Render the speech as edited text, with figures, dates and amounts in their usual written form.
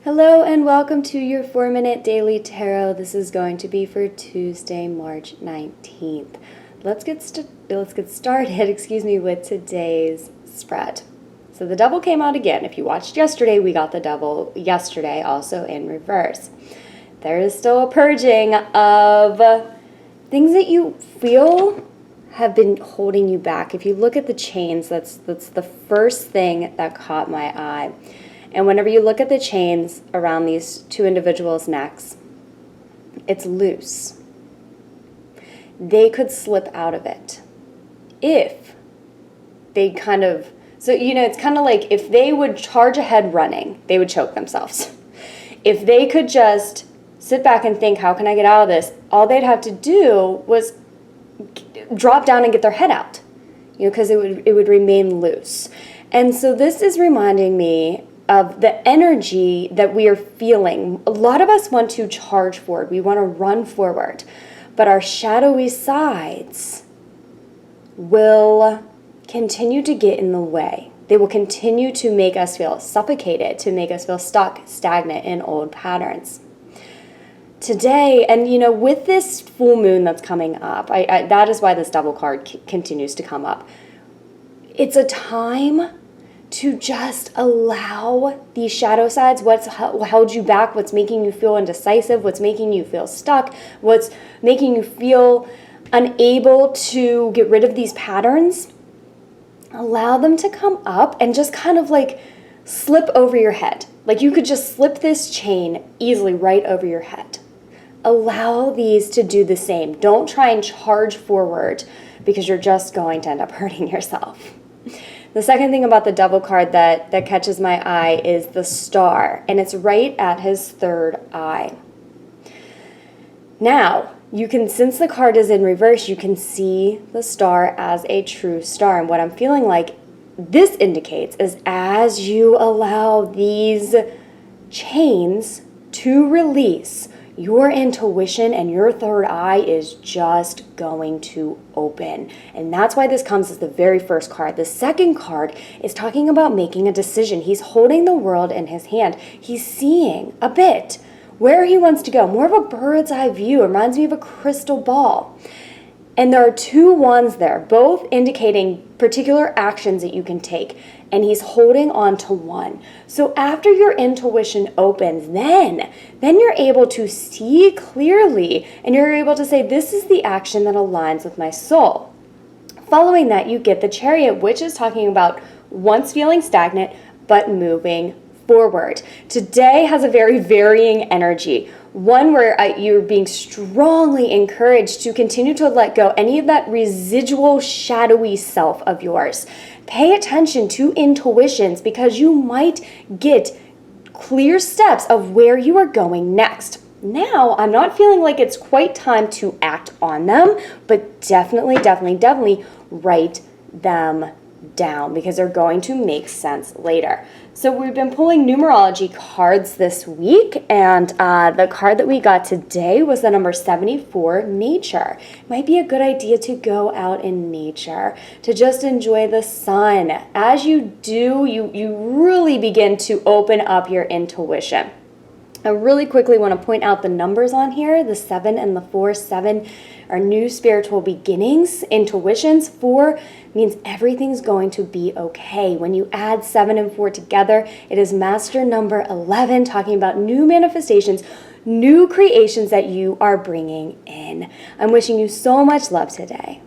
Hello and welcome to your 4-minute daily tarot. This is going to be for Tuesday, March 19th. Let's get started, with today's spread. So the devil came out again. If you watched yesterday, we got the devil yesterday also in reverse. There is still a purging of things that you feel have been holding you back. If you look at the chains, that's the first thing that caught my eye. And whenever you look at the chains around these two individuals' necks, it's loose. They could slip out of it if they it's kind of like if they would charge ahead running, they would choke themselves. If they could just sit back and think, how can I get out of this? All they'd have to do was drop down and get their head out, because it would remain loose. And so this is reminding me of the energy that we are feeling. A lot of us want to charge forward. We want to run forward. But our shadowy sides will continue to get in the way. They will continue to make us feel suffocated, to make us feel stuck, stagnant in old patterns. Today, and with this full moon that's coming up, that is why this devil card continues to come up. It's a time to just allow these shadow sides, what's held you back, what's making you feel indecisive, what's making you feel stuck, what's making you feel unable to get rid of these patterns. Allow them to come up and just kind of like slip over your head. Like you could just slip this chain easily right over your head. Allow these to do the same. Don't try and charge forward because you're just going to end up hurting yourself. The second thing about the devil card that catches my eye is the star, and it's right at his third eye. Now, since the card is in reverse, you can see the star as a true star. And what I'm feeling like this indicates is as you allow these chains to release, your intuition and your third eye is just going to open. And that's why this comes as the very first card. The second card is talking about making a decision. He's holding the world in his hand. He's seeing a bit where he wants to go. More of a bird's eye view. It reminds me of a crystal ball. And there are two wands there, both indicating particular actions that you can take. And he's holding on to one. So after your intuition opens, then you're able to see clearly and you're able to say, this is the action that aligns with my soul. Following that, you get the Chariot, which is talking about once feeling stagnant, but moving forward. Today has a very varying energy. One where you're being strongly encouraged to continue to let go any of that residual shadowy self of yours. Pay attention to intuitions because you might get clear steps of where you are going next. Now, I'm not feeling like it's quite time to act on them, but definitely write them down because they're going to make sense later. So we've been pulling numerology cards this week, and the card that we got today was the number 74, nature. It might be a good idea to go out in nature, to just enjoy the sun. As you do, you really begin to open up your intuition. I really quickly want to point out the numbers on here, the 7 and the 4. 7 are new spiritual beginnings, intuitions. 4 means everything's going to be okay. When you add 7 and 4 together, it is master number 11, talking about new manifestations, new creations that you are bringing in. I'm wishing you so much love today.